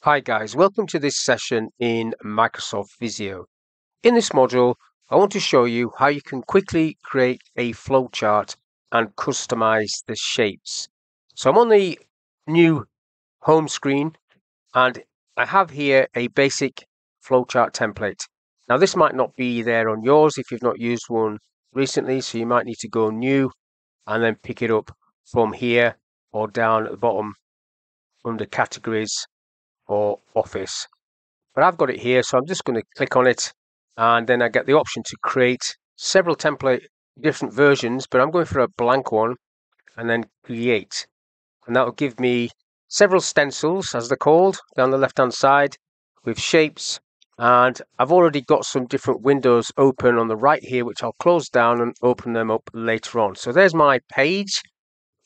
Hi guys, welcome to this session in Microsoft Visio. In this module, I want to show you how you can quickly create a flowchart and customize the shapes. So I'm on the new home screen and I have here a basic flowchart template. Now this might not be there on yours if you've not used one recently, so you might need to go new and then pick it up from here or down at the bottom under categories or office. But I've got it here, so I'm just going to click on it and then I get the option to create several template different versions, but I'm going for a blank one and then create. And that will give me several stencils, as they're called, down the left hand side with shapes. And I've already got some different windows open on the right here, which I'll close down and open them up later on. So there's my page.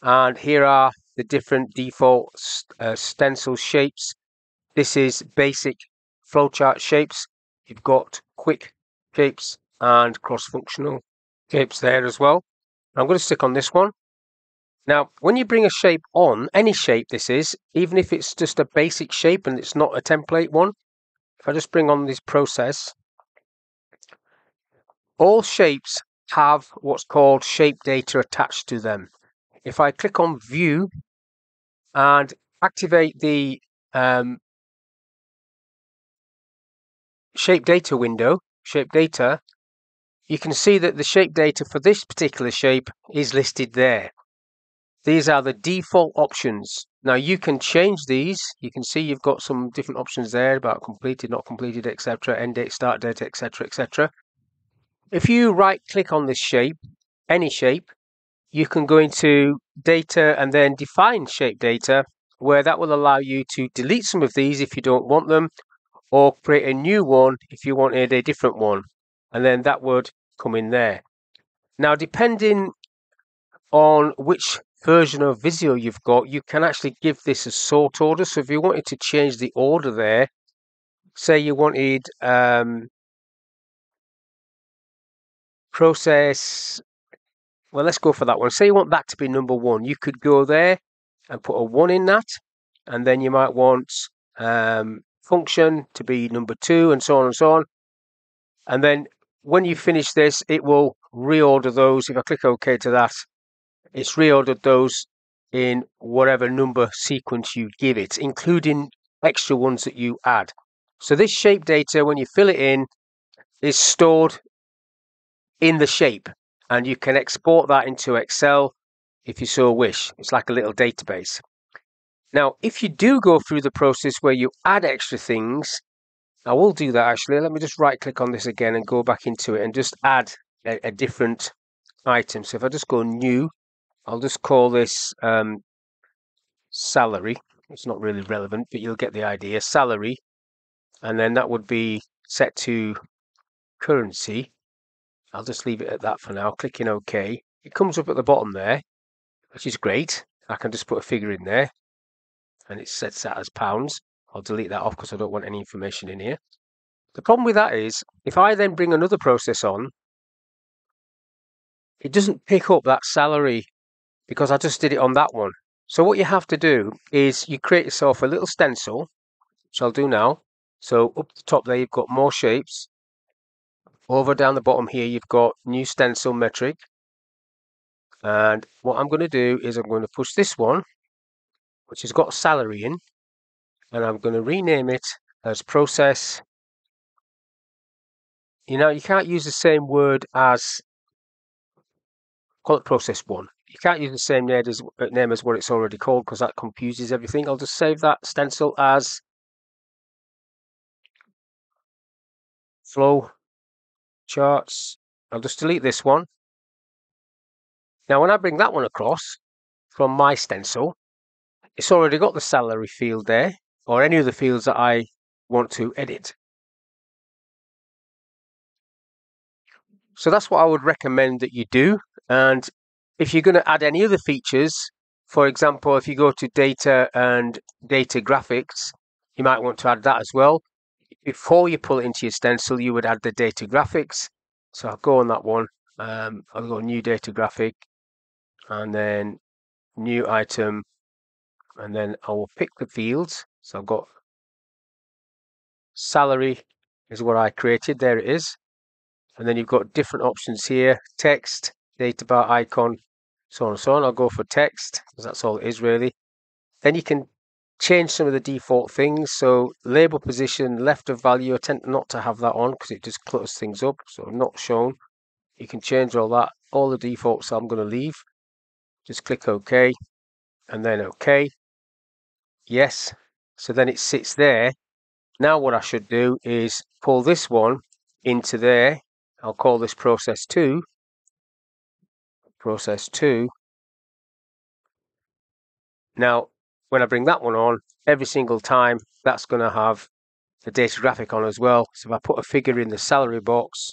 And here are the different default stencil shapes. This is basic flowchart shapes. You've got quick shapes and cross-functional shapes there as well. I'm going to stick on this one. Now, when you bring a shape on, any shape this is, even if it's just a basic shape and it's not a template one, if I just bring on this process, all shapes have what's called shape data attached to them. If I click on view and activate the shape data window, shape data, you can see that the shape data for this particular shape is listed there. These are the default options. Now you can change these. You can see you've got some different options there about completed, not completed, etc., end date, start date, etc., etc. If you right click on this shape, any shape, you can go into data and then define shape data, where that will allow you to delete some of these if you don't want them, or create a new one if you wanted a different one, and then that would come in there. Now, depending on which version of Visio you've got, you can actually give this a sort order. So if you wanted to change the order there, say you wanted process, well, let's go for that one. Say you want that to be number one, you could go there and put a 1 in that, and then you might want function to be number 2, and so on and so on. And then when you finish this, it will reorder those. If I click OK to that, it's reordered those in whatever number sequence you give it, including extra ones that you add. So this shape data, when you fill it in, is stored in the shape, and you can export that into Excel if you so wish. It's like a little database. Now, if you do go through the process where you add extra things, I will do that actually. Let me just right click on this again and go back into it and just add a different item. So if I just go new, I'll just call this salary. It's not really relevant, but you'll get the idea. Salary, and then that would be set to currency. I'll just leave it at that for now. Clicking OK. It comes up at the bottom there, which is great. I can just put a figure in there, and it sets that as pounds. I'll delete that off because I don't want any information in here. The problem with that is, if I then bring another process on, it doesn't pick up that salary because I just did it on that one. So what you have to do is you create yourself a little stencil, which I'll do now. So up the top there, you've got more shapes. Over down the bottom here, you've got new stencil metric. And what I'm going to do is I'm going to push this one, which has got salary in, and I'm going to rename it as process. You know, you can't use the same word as, call it process 1. You can't use the same name as what it's already called because that confuses everything. I'll just save that stencil as flow charts. I'll just delete this one. Now, when I bring that one across from my stencil, it's already got the salary field there, or any of the fields that I want to edit. So that's what I would recommend that you do. And if you're going to add any other features, for example, if you go to data and data graphics, you might want to add that as well. Before you pull it into your stencil, you would add the data graphics. So I'll go on that one. I'll go new data graphic and then new item, and then I will pick the fields. So I've got salary is what I created. There it is. And then you've got different options here: text, data bar icon, so on and so on. I'll go for text because that's all it is really. Then you can change some of the default things. So label position, left of value, I tend not to have that on because it just clutters things up. So not shown. You can change all that. All the defaults I'm going to leave. Just click OK and then OK. Yes. So then it sits there. Now what I should do is pull this one into there. I'll call this process 2. Process 2. Now, when I bring that one on, every single time that's going to have the data graphic on as well. So if I put a figure in the salary box,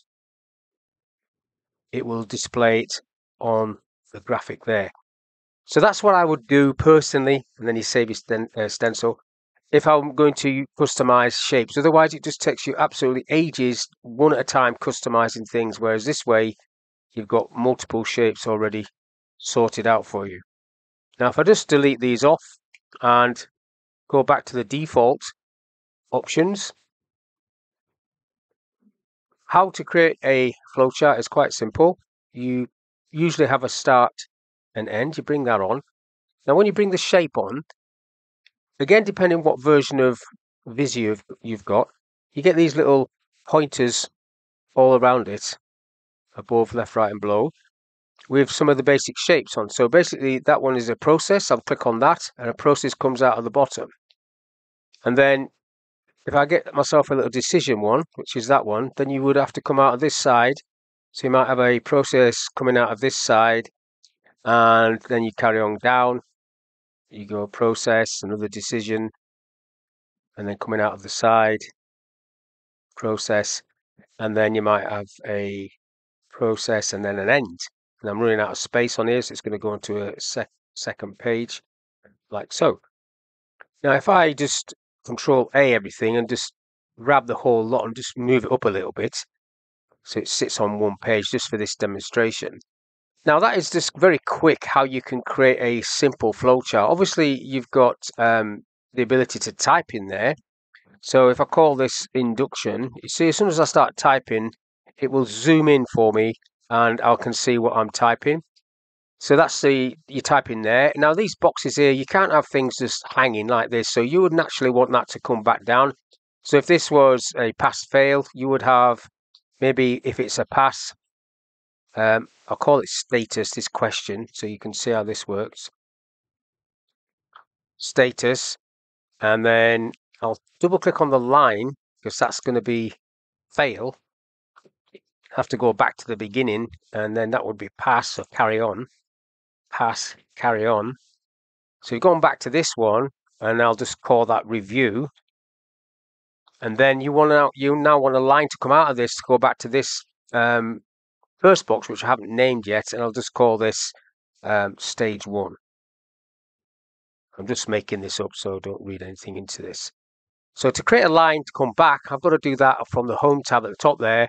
it will display it on the graphic there. So that's what I would do personally, and then you save your stencil. If I'm going to customize shapes, otherwise it just takes you absolutely ages, one at a time, customizing things, whereas this way you've got multiple shapes already sorted out for you. Now if I just delete these off and go back to the default options, how to create a flowchart is quite simple. You usually have a start and end, you bring that on. Now when you bring the shape on, again, depending on what version of Visio you've got, you get these little pointers all around it, above, left, right, and below, with some of the basic shapes on. So basically, that one is a process. I'll click on that, and a process comes out of the bottom. And then, if I get myself a little decision one, which is that one, then you would have to come out of this side. So you might have a process coming out of this side, and then you carry on down. You go process, another decision, and then coming out of the side, process, and then you might have a process and then an end. And I'm running out of space on here, so it's going to go into a second page, like so. Now, if I just Control A everything and just grab the whole lot and just move it up a little bit, so it sits on one page just for this demonstration. Now, that is just very quick how you can create a simple flowchart. Obviously, you've got the ability to type in there. So if I call this induction, you see, as soon as I start typing, it will zoom in for me and I can see what I'm typing. So that's you type in there. Now these boxes here, you can't have things just hanging like this. So you would naturally want that to come back down. So if this was a pass fail, you would have, maybe if it's a pass, I'll call it status, this question, so you can see how this works. Status, and then I'll double click on the line because that's going to be fail. Have to go back to the beginning, and then that would be pass, so carry on. Pass, carry on. So you're going back to this one, and I'll just call that review. And then you now want a line to come out of this to go back to this first box, which I haven't named yet, and I'll just call this stage 1. I'm just making this up, so don't read anything into this. So to create a line to come back, I've got to do that from the Home tab at the top there,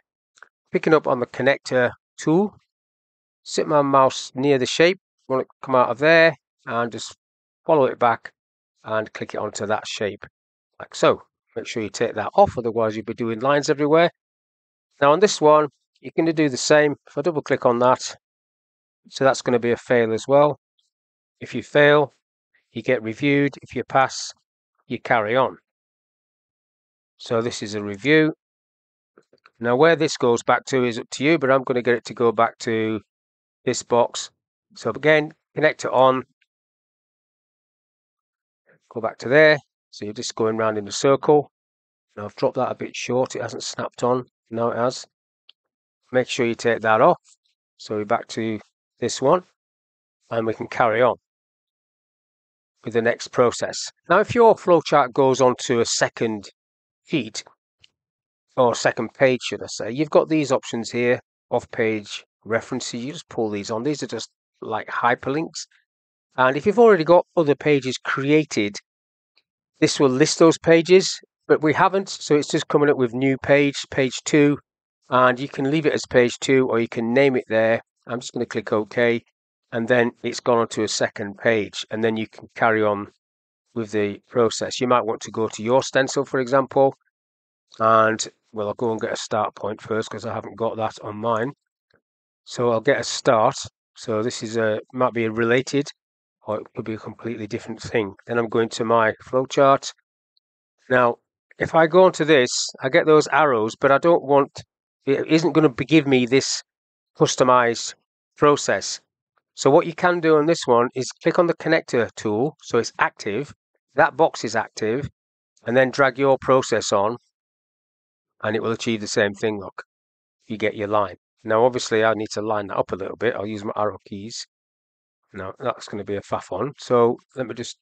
picking up on the connector tool, sit my mouse near the shape, want it to come out of there, and just follow it back and click it onto that shape, like so. Make sure you take that off, otherwise you'll be doing lines everywhere. Now on this one, you're going to do the same. If I double click on that, so that's going to be a fail as well. If you fail, you get reviewed. If you pass, you carry on. So this is a review. Now where this goes back to is up to you, but I'm going to get it to go back to this box. So again, connect it on, go back to there. So you're just going around in a circle. Now I've dropped that a bit short, it hasn't snapped on. Now it has. Make sure you take that off. So we're back to this one, and we can carry on with the next process. Now if your flowchart goes on to a second sheet, or second page should I say, you've got these options here, off page references. You just pull these on. These are just like hyperlinks, and if you've already got other pages created, this will list those pages, but we haven't, so it's just coming up with new page 2, and you can leave it as page 2 or you can name it there. I'm just going to click OK, and then it's gone on to a second page, and then you can carry on with the process. You might want to go to your stencil, for example, And well, I'll go and get a start point first because I haven't got that on mine. So I'll get a start. So this is might be a related, or it could be a completely different thing. Then I'm going to my flowchart. Now, if I go into this, I get those arrows, but I don't want, it isn't going to give me this customized process. So what you can do on this one is click on the connector tool, so it's active, that box is active, and then drag your process on, and it will achieve the same thing, look. You get your line. Now, obviously, I need to line that up a little bit. I'll use my arrow keys. Now, that's going to be a faff on. So let me just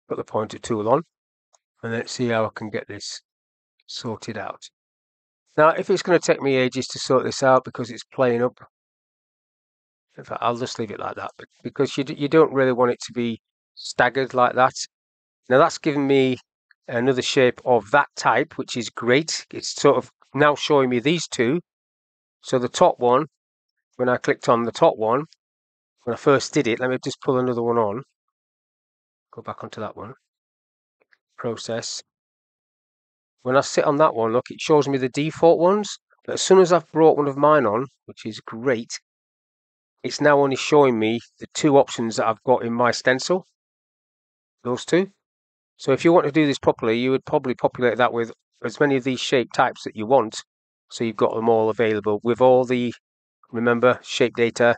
put the pointer tool on, and let's see how I can get this sorted out. Now, if it's going to take me ages to sort this out because it's playing up, in fact, I'll just leave it like that, because you don't really want it to be staggered like that. Now, that's given me another shape of that type, which is great. It's sort of now showing me these two. So the top one, when I clicked on the top one, when I first did it, let me just pull another one on. Go back onto that one. Process. When I sit on that one, look, it shows me the default ones. But as soon as I've brought one of mine on, which is great, it's now only showing me the two options that I've got in my stencil. Those two. So if you want to do this properly, you would probably populate that with as many of these shape types that you want. So you've got them all available with all the, remember, shape data.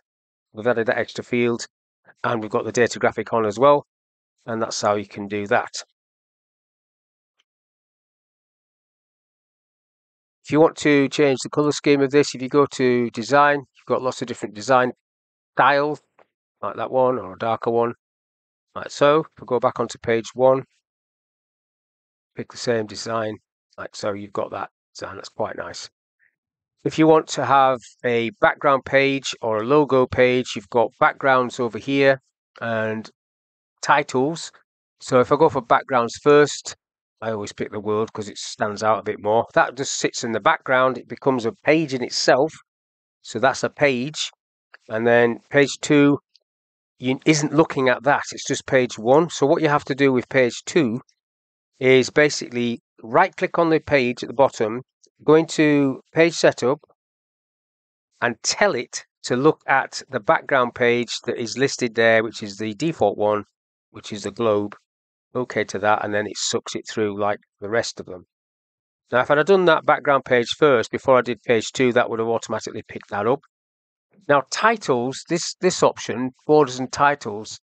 We've added that extra field, and we've got the data graphic on as well. And that's how you can do that. If you want to change the color scheme of this, if you go to design, you've got lots of different design styles, like that one or a darker one, like so. If I go back onto page 1, pick the same design, like so, you've got that design. That's quite nice. If you want to have a background page or a logo page, you've got backgrounds over here and titles. So if I go for backgrounds first, I always pick the world because it stands out a bit more. That just sits in the background. It becomes a page in itself. So that's a page. And then page 2 isn't looking at that. It's just page 1. So what you have to do with page 2 is basically right click on the page at the bottom, go into page setup and tell it to look at the background page that is listed there, which is the default one, which is the globe. Okay to that, and then it sucks it through like the rest of them. Now, if I'd have done that background page first before I did page 2, that would have automatically picked that up. Now, titles, this option, borders and titles,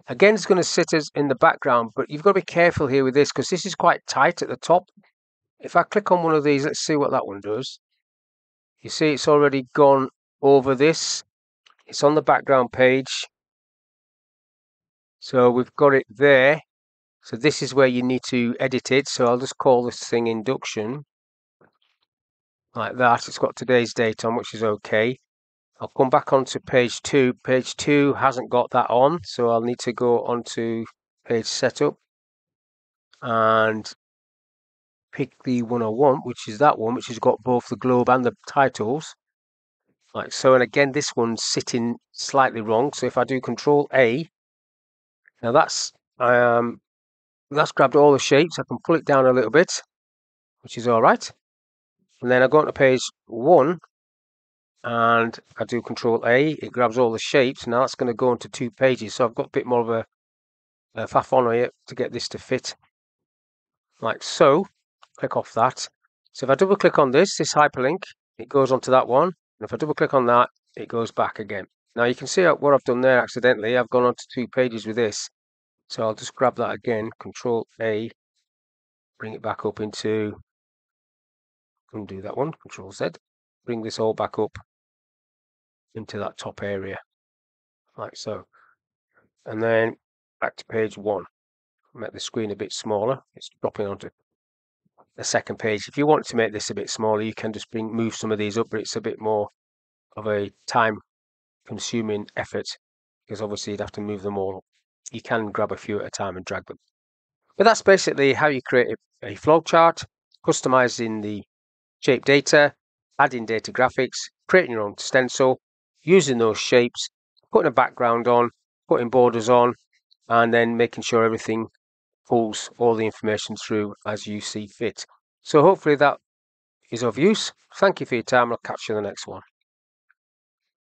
again, it's going to sit as in the background, but you've got to be careful here with this because this is quite tight at the top. If I click on one of these, let's see what that one does. You see it's already gone over this. It's on the background page. So we've got it there. So this is where you need to edit it. So I'll just call this thing induction. Like that. It's got today's date on, which is okay. I'll come back onto page 2. Page 2 hasn't got that on. So I'll need to go onto page setup and pick the one I want, which is that one, which has got both the globe and the titles. Like so, and again, this one's sitting slightly wrong. So if I do Control A, now that's grabbed all the shapes. I can pull it down a little bit, which is all right. And then I go onto page 1 and I do Control A. It grabs all the shapes. Now that's going to go into 2 pages. So I've got a bit more of a faff on it to get this to fit. Like so. Click off that. So if I double click on this hyperlink, it goes onto that one. And if I double click on that, it goes back again. Now you can see what I've done there accidentally. I've gone onto 2 pages with this. So I'll just grab that again, Control A, bring it back up into, undo that one, Control Z, bring this all back up into that top area, like so. And then back to page 1. Make the screen a bit smaller. It's dropping onto the second page. If you want to make this a bit smaller, you can just move some of these up, but it's a bit more of a time-consuming effort because obviously you'd have to move them all up. You can grab a few at a time and drag them. But that's basically how you create a flowchart, customizing the shape data, adding data graphics, creating your own stencil, using those shapes, putting a background on, putting borders on, and then making sure everything pulls all the information through as you see fit. So hopefully that is of use. Thank you for your time. I'll catch you in the next one.